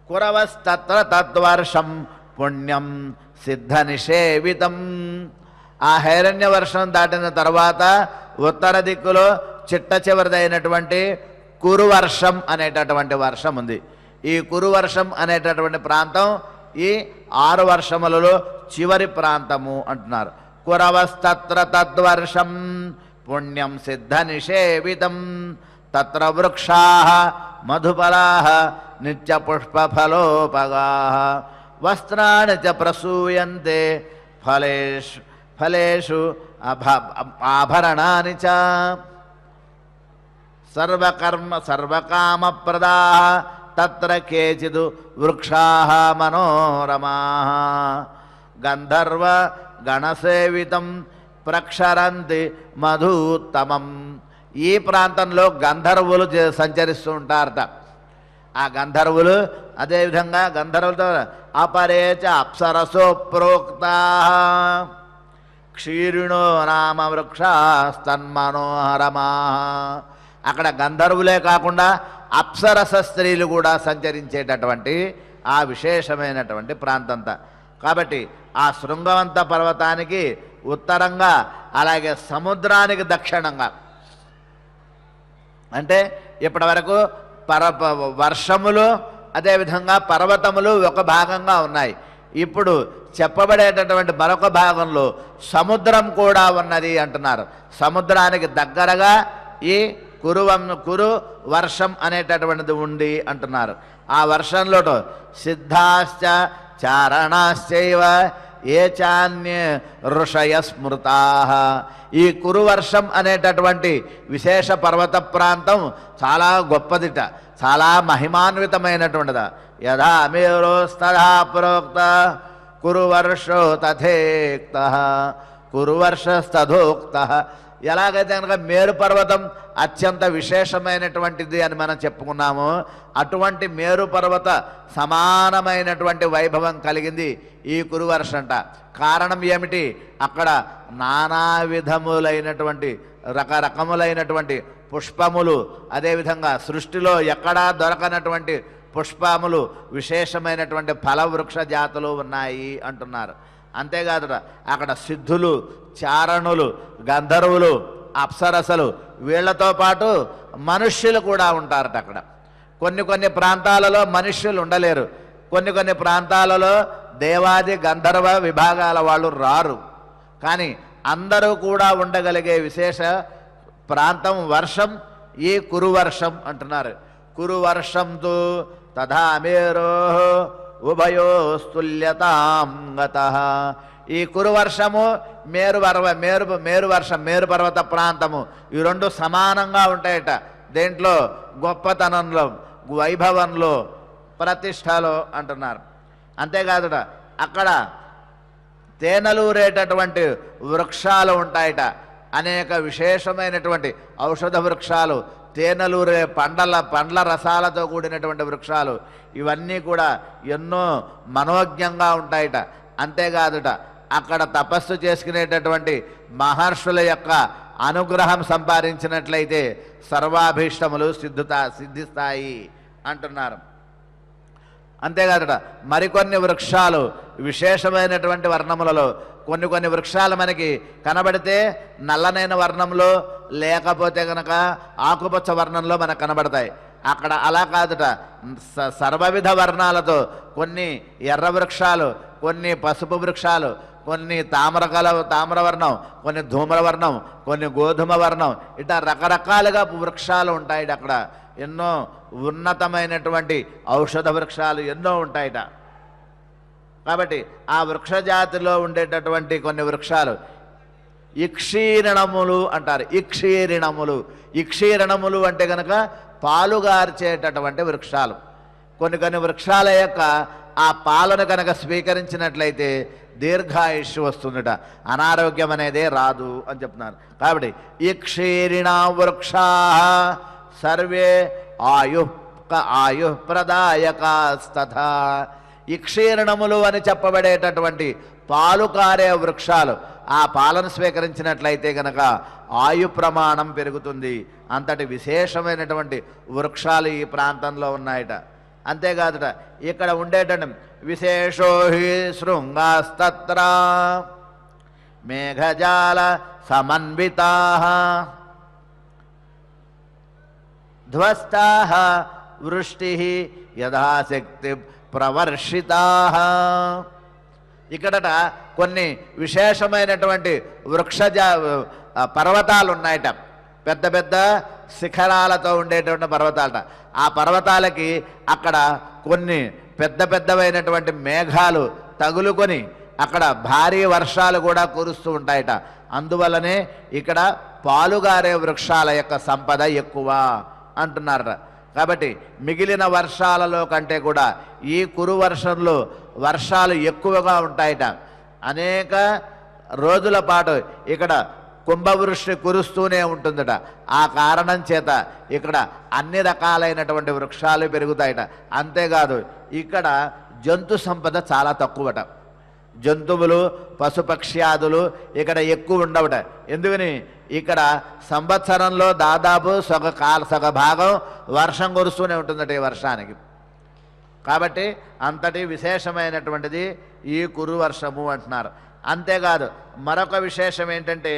కురవస్తత్ర తద్వర్షం పుణ్యం సిద్ధ నిషేవితం. ఆ హైరణ్య వర్షం దాటిన తర్వాత ఉత్తర దిక్కులో చిట్ట చివరిదైనటువంటి కురువర్షం అనేటటువంటి వర్షం ఉంది. ఈ కురువర్షం అనేటటువంటి ప్రాంతం ఈ 6 వర్షములలో చివరి ప్రాంతము అంటున్నారు. కురవస్తత్ర తద్వర్షం పుణ్యం సిద్ధ నిషేవితం తత్ర వృక్షాః మధుఫలాః నిత్యపుష్పఫలోపగాః వస్త్రాణి చ ప్రసూయంతే ఫలేషు ఆభరణాని చ సర్వకామప్రదాః తత్ర కేచిద్ వృక్షాః మనోరమాః గంధర్వ గణసేవితం ప్రక్షరంతి మధుత్తమం. ఈ ప్రాంతంలో గంధర్వులు సంచరిస్తూ ఉంటారట. ఆ గంధర్వులు అదేవిధంగా గంధర్వులతో అపరేచ అప్సరసో ప్రోక్తాః క్షీరిణో నామ వృక్షాస్తన్మనోహరమాః. అక్కడ గంధర్వులే కాకుండా అప్సరస స్త్రీలు కూడా సంచరించేటటువంటి ఆ విశేషమైనటువంటి ప్రాంతంతా. కాబట్టి ఆ శృంగవంత పర్వతానికి ఉత్తరంగా అలాగే సముద్రానికి దక్షిణంగా అంటే ఇప్పటి వరకు వర్షములు అదేవిధంగా పర్వతములు ఒక భాగంగా ఉన్నాయి. ఇప్పుడు చెప్పబడేటటువంటి మరొక భాగంలో సముద్రం కూడా ఉన్నది అంటున్నారు. సముద్రానికి దగ్గరగా ఈ కురు వర్షం అనేటటువంటిది ఉంది అంటున్నారు. ఆ వర్షంలో సిద్ధాశ్చ చారణాశ్చైవ ఏ చాన్య ఋషయ స్మృతాః. ఈ కురువర్షం అనేటటువంటి విశేష పర్వత ప్రాంతం చాలా గొప్పదిట, చాలా మహిమాన్వితమైనటువంటిద. యథా మేరోస్తథా ప్రోక్త కురువర్షో తథేక్తః కురువర్షస్తథోక్తః. ఎలాగైతే కనుక మేరు పర్వతం అత్యంత విశేషమైనటువంటిది అని మనం చెప్పుకున్నాము, అటువంటి మేరు పర్వత సమానమైనటువంటి వైభవం కలిగింది ఈ కురువర్షంట. కారణం ఏమిటి? అక్కడ నానా విధములైనటువంటి రకరకములైనటువంటి పుష్పములు, అదేవిధంగా సృష్టిలో ఎక్కడా దొరకనటువంటి పుష్పములు, విశేషమైనటువంటి ఫలవృక్ష జాతులు ఉన్నాయి అంటున్నారు. అంతేకాదు అక్కడ సిద్ధులు, చారణులు, గంధర్వులు, అప్సరసలు, వీళ్లతో పాటు మనుష్యులు కూడా ఉంటారట. అక్కడ కొన్ని ప్రాంతాలలో మనుష్యులు ఉండలేరు, కొన్ని ప్రాంతాలలో దేవాది గంధర్వ విభాగాల వాళ్ళు రారు. కానీ అందరూ కూడా ఉండగలిగే విశేష ప్రాంతం వర్షం ఈ కురువర్షం అంటున్నారు. కురువర్షంతో తథా మేరో ఉభయోస్తుల్యతాం గతః. ఈ కురువర్షము మేరు వర్షం మేరు పర్వత ప్రాంతము ఈ రెండు సమానంగా ఉంటాయట. దేంట్లో? గొప్పతనంలో, వైభవంలో, ప్రతిష్టలో అంటున్నారు. అంతేకాదుట అక్కడ తేనెలూరేటటువంటి వృక్షాలు ఉంటాయట. అనేక విశేషమైనటువంటి ఔషధ వృక్షాలు, తేనెలూరే పండ్ల రసాలతో కూడినటువంటి వృక్షాలు, ఇవన్నీ కూడా ఎన్నో మనోజ్ఞంగా ఉంటాయట. అంతేకాదుట అక్కడ తపస్సు చేసుకునేటటువంటి మహర్షుల యొక్క అనుగ్రహం సంపాదించినట్లయితే సర్వాభీష్టములు సిద్ధిస్తాయి అంటున్నారు. అంతేకాదుట మరికొన్ని వృక్షాలు విశేషమైనటువంటి వర్ణములలో కొన్ని వృక్షాలు మనకి కనబడితే నల్లనైన వర్ణంలో, లేకపోతే కనుక ఆకుపచ్చ వర్ణంలో మనకు కనబడతాయి. అక్కడ అలా కాదుట, సర్వవిధ వర్ణాలతో కొన్ని ఎర్ర వృక్షాలు, కొన్ని పసుపు వృక్షాలు, కొన్ని తామ్రవర్ణం, కొన్ని ధూమ్రవర్ణం, కొన్ని గోధుమ వర్ణం, ఇట్లా రకరకాలుగా వృక్షాలు ఉంటాయి. అక్కడ ఎన్నో ఉన్నతమైనటువంటి ఔషధ వృక్షాలు ఎన్నో ఉంటాయిట. కాబట్టి ఆ వృక్షజాతిలో ఉండేటటువంటి కొన్ని వృక్షాలు ఇక్షీరణములు అంటారు. ఇక్షీరణములు అంటే కనుక పాలుగార్చేటటువంటి వృక్షాలు. కొన్ని వృక్షాల యొక్క ఆ పాలను కనుక స్వీకరించినట్లయితే దీర్ఘాయుష్షు వస్తుందట, అనారోగ్యం అనేదే రాదు అని చెప్తున్నారు. కాబట్టి ఇక్షీరిణ వృక్షా సర్వే ఆయు ప్రదాయకాస్తథా. ఇక్షీర్ణములు అని చెప్పబడేటటువంటి పాలు కారే వృక్షాలు, ఆ పాలను స్వీకరించినట్లయితే గనక ఆయు ప్రమాణం పెరుగుతుంది. అంతటి విశేషమైనటువంటి వృక్షాలు ఈ ప్రాంతంలో ఉన్నాయట. అంతేకాదుట ఇక్కడ ఉండేటటువంటి విశేషో హి శృంగాస్తత్ర మేఘజాల సమన్వితాః ధ్వస్తాః వృష్టిః యథాశక్తి ప్రవర్షితాః. ఇక్కడట కొన్ని విశేషమైనటువంటి పర్వతాలు ఉన్నాయట, పెద్ద పెద్ద శిఖరాలతో ఉండేటువంటి పర్వతాలట. ఆ పర్వతాలకి అక్కడ కొన్ని పెద్ద పెద్దవైనటువంటి మేఘాలు తగులుకొని అక్కడ భారీ వర్షాలు కూడా కురుస్తూ ఉంటాయట. అందువల్లనే ఇక్కడ పాలుగారే వృక్షాల యొక్క సంపద ఎక్కువ అంటున్నారట. కాబట్టి మిగిలిన వర్షాలలో కంటే కూడా ఈ కురు వర్షంలో వర్షాలు ఎక్కువగా ఉంటాయట. అనేక రోజుల పాటు ఇక్కడ కుంభవృష్టి కురుస్తూనే ఉంటుందట. ఆ కారణం చేత ఇక్కడ అన్ని రకాలైనటువంటి వృక్షాలు పెరుగుతాయట. అంతేకాదు ఇక్కడ జంతు సంపద చాలా తక్కువట. జంతువులు పశుపక్ష్యాదులు ఇక్కడ ఎక్కువ ఉండవట. ఎందుకని ఇక్కడ సంవత్సరంలో దాదాపు సగ భాగం వర్షం కురుస్తూనే ఉంటుందట ఈ వర్షానికి. కాబట్టి అంతటి విశేషమైనటువంటిది ఈ కురు వర్షము అంటున్నారు. అంతేకాదు మరొక విశేషం ఏంటంటే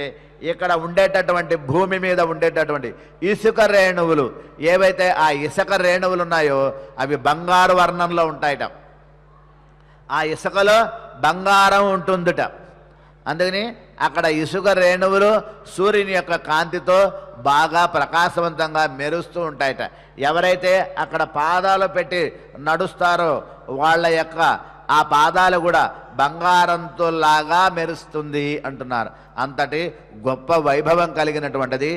ఇక్కడ ఉండేటటువంటి భూమి మీద ఉండేటటువంటి ఇసుక రేణువులు, ఏవైతే ఆ ఇసుక రేణువులు ఉన్నాయో అవి బంగారు వర్ణంలో ఉంటాయట. ఆ ఇసుకలో బంగారం ఉంటుందిట. అందుకని అక్కడ ఇసుక రేణువులు సూర్యుని యొక్క కాంతితో బాగా ప్రకాశవంతంగా మెరుస్తూ ఉంటాయట. ఎవరైతే అక్కడ పాదాలు పెట్టి నడుస్తారో వాళ్ళ యొక్క ఆ పాదాలు కూడా బంగారంతో లాగా మెరుస్తుంది అంటున్నారు. అంతటి గొప్ప వైభవం కలిగినటువంటిది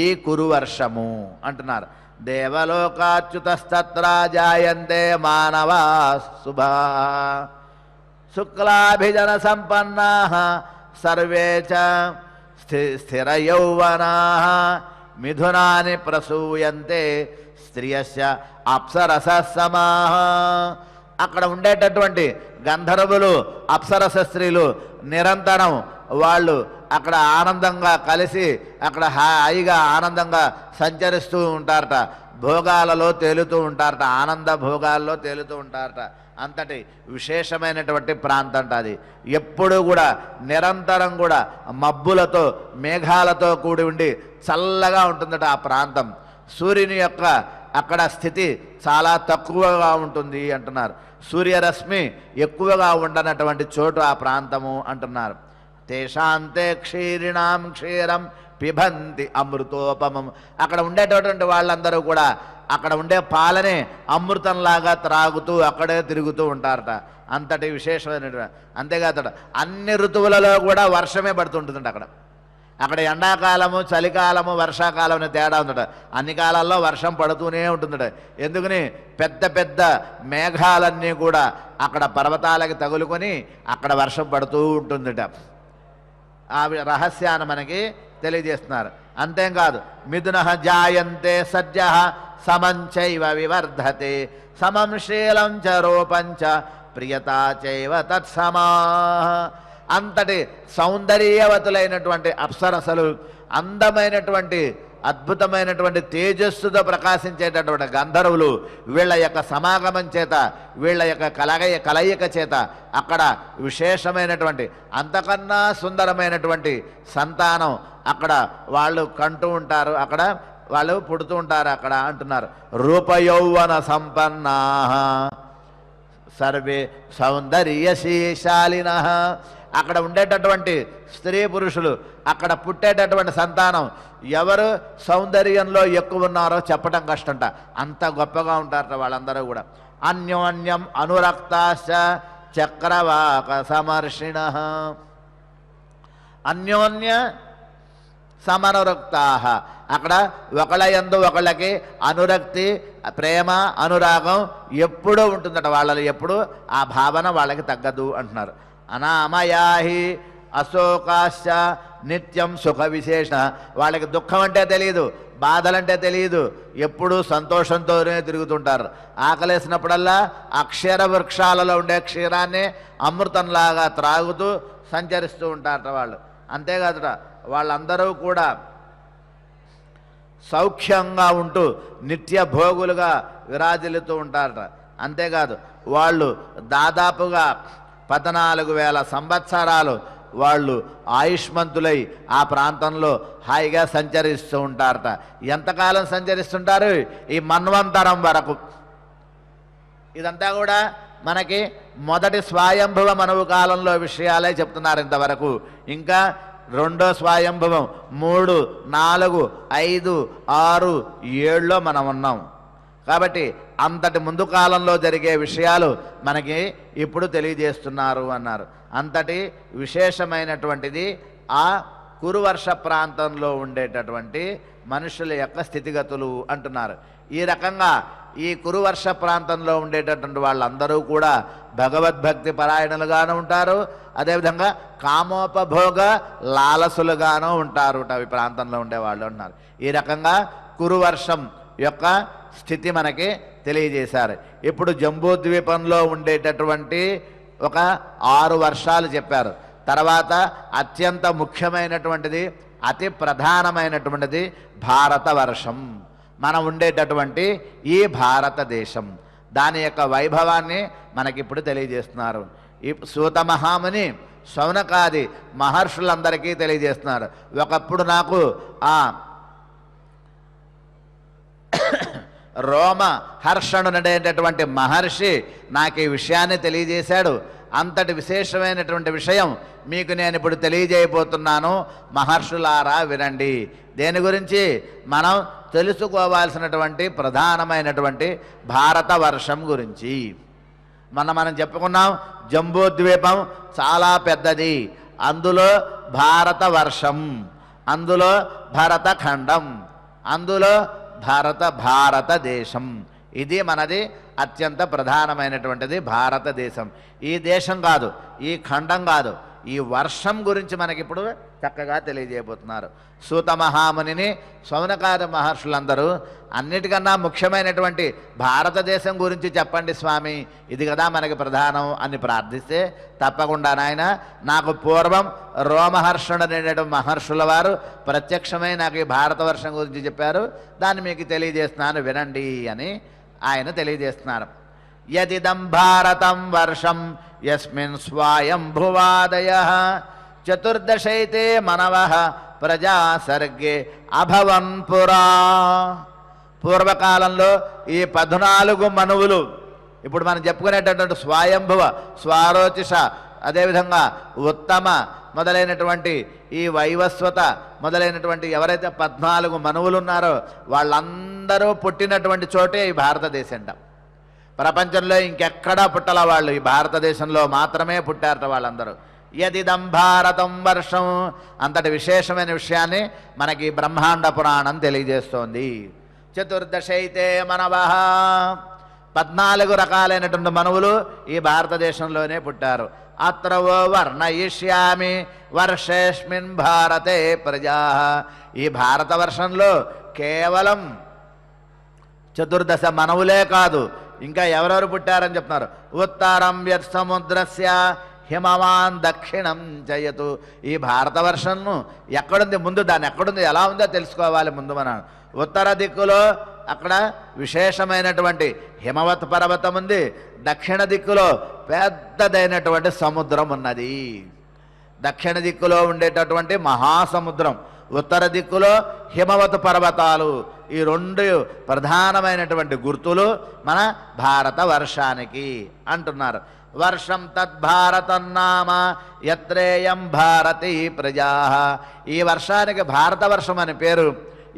ఈ కురువర్షము అంటున్నారు. దేవలోకాచ్యుతస్తత్ర జాయంతే మానవా శుభా శుక్లాభిజన సంపన్నాః సర్వే చ స్థిరయౌవనాః మిథునాని ప్రసూయంతే స్త్రియస్య అప్సరసః సమాః. అక్కడ ఉండేటటువంటి గంధర్వులు అప్సరస స్త్రీలు నిరంతరం వాళ్ళు అక్కడ ఆనందంగా కలిసి అక్కడ హాయిగా ఆనందంగా సంచరిస్తూ ఉంటారట. భోగాలలో తేలుతూ ఉంటారట, ఆనంద భోగాల్లో తేలుతూ ఉంటారట. అంతటి విశేషమైనటువంటి ప్రాంతం అంట అది. ఎప్పుడూ కూడా నిరంతరం కూడా మబ్బులతో మేఘాలతో కూడి ఉండి చల్లగా ఉంటుందట ఆ ప్రాంతం. సూర్యుని యొక్క అక్కడ స్థితి చాలా తక్కువగా ఉంటుంది అంటున్నారు. సూర్యరశ్మి ఎక్కువగా ఉండనటువంటి చోటు ఆ ప్రాంతము అంటున్నారు. తేషాంతే క్షీరిణాం క్షీరం పిబంతి అమృతోపమం. అక్కడ ఉండేటటువంటి వాళ్ళందరూ కూడా అక్కడ ఉండే పాలనే అమృతంలాగా త్రాగుతూ అక్కడే తిరుగుతూ ఉంటారట. అంతటి విశేషమైనటువంటి. అంతేకాదు అన్ని ఋతువులలో కూడా వర్షమే పడుతుంటుందంట. అక్కడ ఎండాకాలము, చలికాలము, వర్షాకాలం అనే తేడా ఉందట. అన్ని కాలాల్లో వర్షం పడుతూనే ఉంటుందట. ఎందుకని పెద్ద పెద్ద మేఘాలన్నీ కూడా అక్కడ పర్వతాలకి తగులుకొని అక్కడ వర్షం పడుతూ ఉంటుందట. ఆ రహస్యాన్ని మనకి తెలియజేస్తున్నారు. అంతేకాదు మిథున జాయంతే సజ్జ సమంచైవ వివర్ధతే సమం శీలం చ రూపంచ ప్రియతా చైవ తత్సమా. అంతటి సౌందర్యవతులైనటువంటి అప్సరసలు, అందమైనటువంటి అద్భుతమైనటువంటి తేజస్సుతో ప్రకాశించేటటువంటి గంధర్వులు, వీళ్ళ యొక్క సమాగమం చేత, వీళ్ళ యొక్క కలయిక చేత అక్కడ విశేషమైనటువంటి అంతకన్నా సుందరమైనటువంటి సంతానం అక్కడ వాళ్ళు కంటూ ఉంటారు, అక్కడ వాళ్ళు పుడుతూ ఉంటారు అక్కడ అంటున్నారు. రూపయౌవన సంపన్నా సర్వే సౌందర్యశీశాలిన. అక్కడ ఉండేటటువంటి స్త్రీ పురుషులు, అక్కడ పుట్టేటటువంటి సంతానం ఎవరు సౌందర్యంలో ఎక్కువ ఉన్నారో చెప్పడం కష్టంట. అంత గొప్పగా ఉంటారట వాళ్ళందరూ కూడా. అన్యోన్యం అనురక్తాశ్చ చక్రవాక సమర్షిణ. అన్యోన్య సమనురక్తా. అక్కడ ఒకళ్ళ యందు ఒకళ్ళకి అనురక్తి, ప్రేమ, అనురాగం ఎప్పుడూ ఉంటుందట వాళ్ళలో. ఎప్పుడు ఆ భావన వాళ్ళకి తగ్గదు అంటున్నారు. అనామయాహి అశోకాశ్చ నిత్యం సుఖ విశేష. వాళ్ళకి దుఃఖం అంటే తెలియదు, బాధలంటే తెలియదు, ఎప్పుడూ సంతోషంతోనే తిరుగుతుంటారు. ఆకలేసినప్పుడల్లా అక్షర వృక్షాలలో ఉండే క్షీరాన్ని అమృతంలాగా త్రాగుతూ సంచరిస్తూ ఉంటారట వాళ్ళు. అంతేకాదుట వాళ్ళందరూ కూడా సౌఖ్యంగా ఉంటూ నిత్య భోగులుగా విరాజిల్లుతూ ఉంటారట. అంతేకాదు వాళ్ళు దాదాపుగా 14,000 సంవత్సరాలు వాళ్ళు ఆయుష్మంతులై ఆ ప్రాంతంలో హాయిగా సంచరిస్తూ ఉంటారట. ఎంతకాలం సంచరిస్తుంటారు? ఈ మన్వంతరం వరకు. ఇదంతా కూడా మనకి మొదటి స్వయంభువ మనువు కాలంలో విషయాలే చెప్తున్నారు ఇంతవరకు. ఇంకా రెండో స్వయంభువం 3, 4, 5, 6, 7లో మనం ఉన్నాం. కాబట్టి అంతటి ముందు కాలంలో జరిగే విషయాలు మనకి ఇప్పుడు తెలియజేస్తున్నారు అన్నారు. అంతటి విశేషమైనటువంటిది ఆ కురువర్ష ప్రాంతంలో ఉండేటటువంటి మనుషుల యొక్క స్థితిగతులు అంటున్నారు. ఈ రకంగా ఈ కురువర్ష ప్రాంతంలో ఉండేటటువంటి వాళ్ళందరూ కూడా భగవద్భక్తి పరాయణులుగాను ఉంటారు, అదేవిధంగా కామోపభోగ లాలసులుగాను ఉంటారు అవి ప్రాంతంలో ఉండేవాళ్ళు ఉన్నారు. ఈ రకంగా కురువర్షం యొక్క స్థితి మనకి తెలియజేశారు. ఇప్పుడు జంబూద్వీపంలో ఉండేటటువంటి ఒక 6 వర్షాలు చెప్పారు. తర్వాత అత్యంత ముఖ్యమైనటువంటిది, అతి ప్రధానమైనటువంటిది భారతవర్షం. మనం ఉండేటటువంటి ఈ భారతదేశం, దాని యొక్క వైభవాన్ని మనకిప్పుడు తెలియజేస్తున్నారు. ఈ సూత మహాముని శౌనకాది మహర్షులందరికీ తెలియజేస్తున్నారు. ఒకప్పుడు నాకు ఆ రోమ హర్షణుడైనటువంటి మహర్షి నాకు ఈ విషయాన్ని తెలియజేశాడు. అంతటి విశేషమైనటువంటి విషయం మీకు నేను ఇప్పుడు తెలియజేయబోతున్నాను. మహర్షులారా వినండి. దేని గురించి? మనం తెలుసుకోవాల్సినటువంటి ప్రధానమైనటువంటి భారతవర్షం గురించి. మనం చెప్పుకున్నాం, జంబూద్వీపం చాలా పెద్దది, అందులో భారతవర్షం, అందులో భరతఖండం, అందులో భారతదేశం. ఇది మనది అత్యంత ప్రధానమైనటువంటిది భారతదేశం. ఈ దేశం కాదు, ఈ ఖండం కాదు, ఈ వర్షం గురించి మనకిప్పుడు చక్కగా తెలియజేయబోతున్నారు. సూత మహామునిని శౌనకాది మహర్షులందరూ అన్నిటికన్నా ముఖ్యమైనటువంటి భారతదేశం గురించి చెప్పండి స్వామి, ఇది కదా మనకి ప్రధానం అని ప్రార్థిస్తే, తప్పకుండా నాయన నాకు పూర్వం రోమహర్షణుడైన మహర్షుల వారు ప్రత్యక్షమై నాకు ఈ భారతవర్షం గురించి చెప్పారు, దాన్ని మీకు తెలియజేస్తున్నాను వినండి అని ఆయన తెలియజేస్తున్నారు. యదిదం భారతం వర్షం యస్మిన్ స్వయంభువాదయః చతుర్దశైతే మనవః ప్రజా సర్గే అభవన్ పురా. పూర్వకాలంలో ఈ 14 మనువులు, ఇప్పుడు మనం చెప్పుకునేటటువంటి స్వయంభువ, స్వారోచిష, అదేవిధంగా ఉత్తమ మొదలైనటువంటి ఈ వైవస్వత మొదలైనటువంటి ఎవరైతే 14 మనువులు ఉన్నారో వాళ్ళందరూ పుట్టినటువంటి చోటే ఈ భారతదేశం. ప్రపంచంలో ఇంకెక్కడా పుట్టల వాళ్ళు, ఈ భారతదేశంలో మాత్రమే పుట్టారట వాళ్ళందరూ. యదిదం భారతం వర్షం, అంతటి విశేషమైన విషయాన్ని మనకి బ్రహ్మాండ పురాణం తెలియజేస్తోంది. చతుర్దశైతే మనవః, 14 రకాలైనటువంటి మనువులు ఈ భారతదేశంలోనే పుట్టారు. అత్రవో వర్ణయిష్యామి వర్షేస్మిన్ భారతే ప్రజా. ఈ భారతవర్షంలో కేవలం 14 మనవులే కాదు, ఇంకా ఎవరెవరు పుట్టారని చెప్తున్నారు. ఉత్తరం యత్ సముద్రస్య హిమవాన్ దక్షిణం జయతు. ఈ భారతవర్షం ఎక్కడుంది, ముందు దాన్ని ఎక్కడుంది, ఎలా ఉందో తెలుసుకోవాలి ముందు మనం. ఉత్తర దిక్కులో అక్కడ విశేషమైనటువంటి హిమవత్ పర్వతం ఉంది, దక్షిణ దిక్కులో పెద్దదైనటువంటి సముద్రం ఉన్నది. దక్షిణ దిక్కులో ఉండేటటువంటి మహాసముద్రం, ఉత్తర దిక్కులో హిమవత్ పర్వతాలు. ఈ 2 ప్రధానమైనటువంటి గుర్తులు మన భారతవర్షానికి అంటున్నారు. వర్షం తద్భారతన్నామ యత్రేయం భారతీ ప్రజా. ఈ వర్షానికి భారతవర్షం అని పేరు.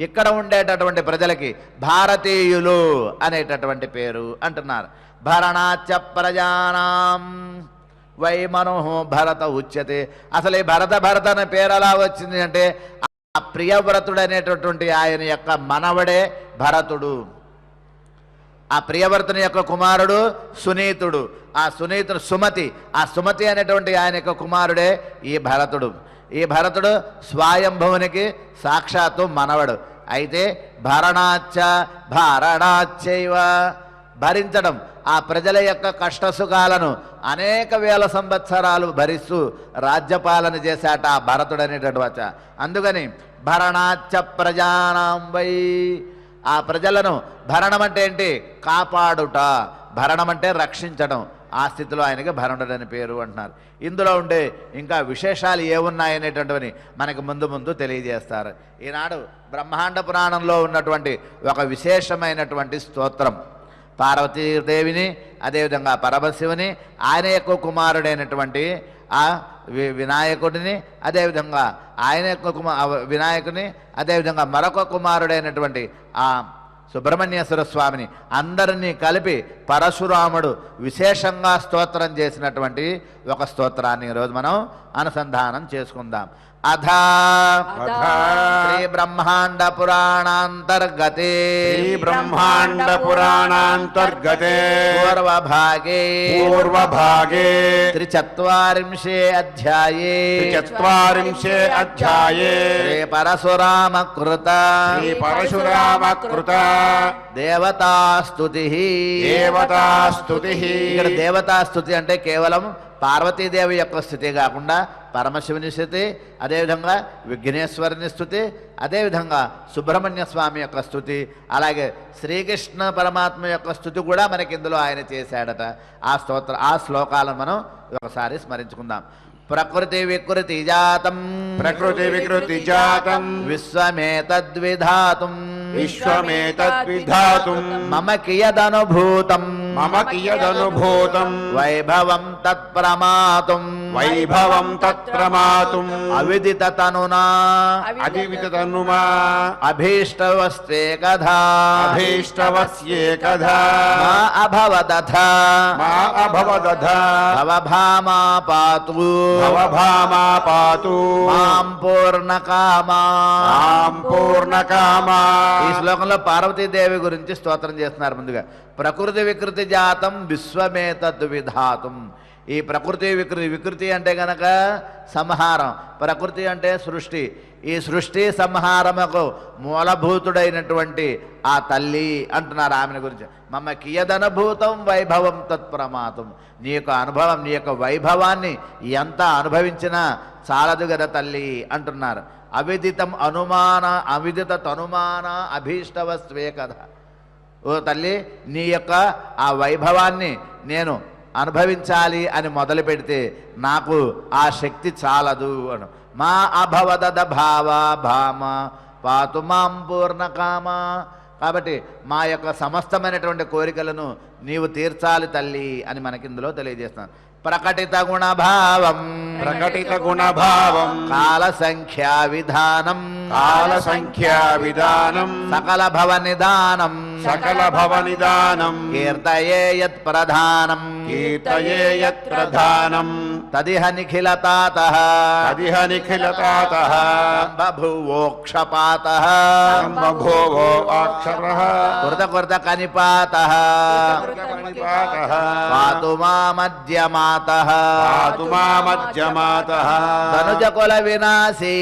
ఇక్కడ ఉండేటటువంటి ప్రజలకి భారతీయులు అనేటటువంటి పేరు అంటున్నారు. భరణాచ ప్రజానాం వై మను భరత ఉచ్యతే. అసలు ఈ భరత అనే పేరు ఎలా వచ్చింది అంటే, ఆ ప్రియవ్రతుడు అనేటటువంటి ఆయన యొక్క మనవడే భరతుడు. ఆ ప్రియవ్రతుని యొక్క కుమారుడు సునీతుడు, ఆ సునీతుడు సుమతి, ఆ సుమతి అనేటువంటి ఆయన యొక్క కుమారుడే ఈ భరతుడు. ఈ భరతుడు స్వయంభువునికి సాక్షాత్తు మనవడు. అయితే భరణాచ్చ భారణాచ్చైవ, భరించడం, ఆ ప్రజల యొక్క కష్టసుఖాలను అనేక వేల సంవత్సరాలు భరిస్తూ రాజ్యపాలన చేశాట ఆ భరతుడు అనేటటువంటి. అందుకని భరణాచ్చ ప్రజానాం వై, ఆ ప్రజలను, భరణం అంటే ఏంటి? కాపాడుట, భరణం అంటే రక్షించడం. ఆ స్థితిలో ఆయనకి భరణుడు అని పేరు అంటున్నారు. ఇందులో ఉండే ఇంకా విశేషాలు ఏమున్నాయనేటువంటివని మనకు ముందు ముందు తెలియజేస్తారు. ఈనాడు బ్రహ్మాండ పురాణంలో ఉన్నటువంటి ఒక విశేషమైనటువంటి స్తోత్రం, పార్వతీదేవిని అదేవిధంగా పరమశివుని, ఆయన యొక్క కుమారుడైనటువంటి ఆ వినాయకుడిని, అదేవిధంగా ఆయన యొక్క వినాయకుని, అదేవిధంగా మరొక కుమారుడైనటువంటి ఆ సుబ్రహ్మణ్యేశ్వర స్వామిని అందరినీ కలిపి పరశురాముడు విశేషంగా స్తోత్రం చేసినటువంటి ఒక స్తోత్రాన్ని ఈరోజు మనం అనుసంధానం చేసుకుందాం. అథా శ్రీ బ్రహ్మాండ పురాణాంతర్గతే పూర్వభాగే త్రిచత్వారింశే అధ్యాయే శ్రీ పరశురామ కృత దేవతాస్తుతి. ఇక్కడ దేవతాస్తుతి అంటే కేవలం పార్వతీదేవి యొక్క స్థుతి కాకుండా పరమశివుని స్థుతి, అదేవిధంగా విఘ్నేశ్వరుని స్థుతి, అదేవిధంగా సుబ్రహ్మణ్య స్వామి యొక్క స్థుతి, అలాగే శ్రీకృష్ణ పరమాత్మ యొక్క స్థుతి కూడా మనకి ఇందులో ఆయన చేశాడట. ఆ శ్లోకాలను మనం ఒకసారి స్మరించుకుందాం. ప్రకృతి వికృతి జాతం విశ్వమేతద్విధాతుం మమ కియదనుభూతం వైభవం తత్ప్రమాతుం అవిదితతనునా అభీష్టవస్యేకధా మా అభవదథ భవభామా పాతు మాం పూర్ణకామా. ఈ శ్లోకంలో పార్వతీదేవి గురించి స్తోత్రం చేస్తున్నారు. ముందుగా ప్రకృతి వికృతి జాతం విశ్వమేతద్ విధాతుం. ఈ ప్రకృతి వికృతి అంటే గనక సంహారం, ప్రకృతి అంటే సృష్టి. ఈ సృష్టి సంహారముకు మూలభూతుడైనటువంటి ఆ తల్లి అంటున్నారు ఆమెను గురించి. మమ్మ కియదనుభూతం వైభవం తత్ప్రమాతం. నీ యొక్క అనుభవం, నీ యొక్క వైభవాన్ని ఎంత అనుభవించినా చాలదు కదా తల్లి అంటున్నారు. అవిదిత తనుమాన అభీష్టవస్వే కదా. ఓ తల్లి, నీ యొక్క ఆ వైభవాన్ని నేను అనుభవించాలి అని మొదలు పెడితే నాకు ఆ శక్తి చాలదు అను. మా అభవదద భామ పాతు మాం పూర్ణకామ. కాబట్టి మా యొక్క సమస్తమైనటువంటి కోరికలను నీవు తీర్చాలి తల్లి అని మనకి ఇందులో తెలియజేస్తున్నాను. ప్రకటిత గుణభావం కాల సంఖ్యా విధానం సకల భవ నిదానం కీర్తయే యత్ ప్రధానం తదిహ నిఖిలతాతః బభూవోక్షపాతః కృత కనిపాతః పాతు మామధ్యమాతః ధనుజకుల వినాశీ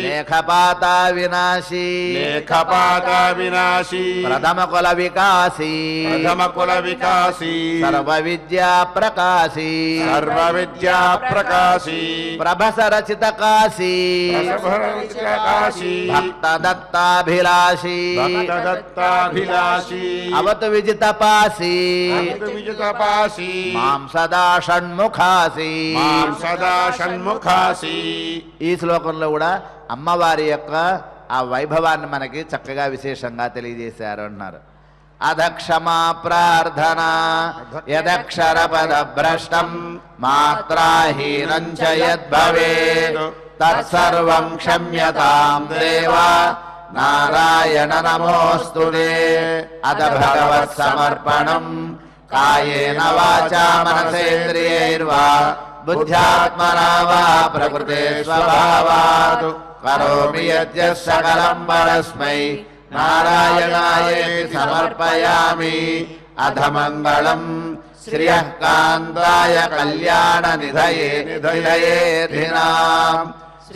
లేఖపాత వినాశీ ప్రథమ కుల వికాసీ సర్వ విద్యా ప్రకాశీ ప్రభస రచిత కాశీ భక్త దత్తాభిలాషీ అవతు విజిత పాసీ మాం సదా షణ్ముఖాసి. ఈ శ్లోకంలో కూడా అమ్మవారి యొక్క ఆ వైభవాన్ని మనకి చక్కగా విశేషంగా తెలియజేశారు అన్నారు. అధక్షమా ప్రార్థన యదక్షర పద భ్రష్టం మాత్రాహీనం చ యద్భవేత్ తత్సర్వం క్షమ్యతాం దేవా నారాయణ నమోస్తుతే. అద భగవత్ సమర్పణం కాయేన వాచా మనసేంద్రియైర్వా బుద్ధ్యాత్మనా వా ప్రకృతే స్వభావాత్ కరోమి యద్యత్ సకలం పరస్మై నారాయణాయేతి సమర్పయామి. అధమంగళం శ్రియః కాంతాయ కళ్యాణ నిధయేధినాం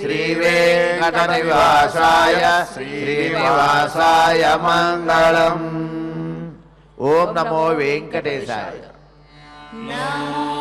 శ్రీవేంకటనివాసాయ శ్రీనివాసాయ మంగళం. ఓం నమో వెంకటేశాయ. నమో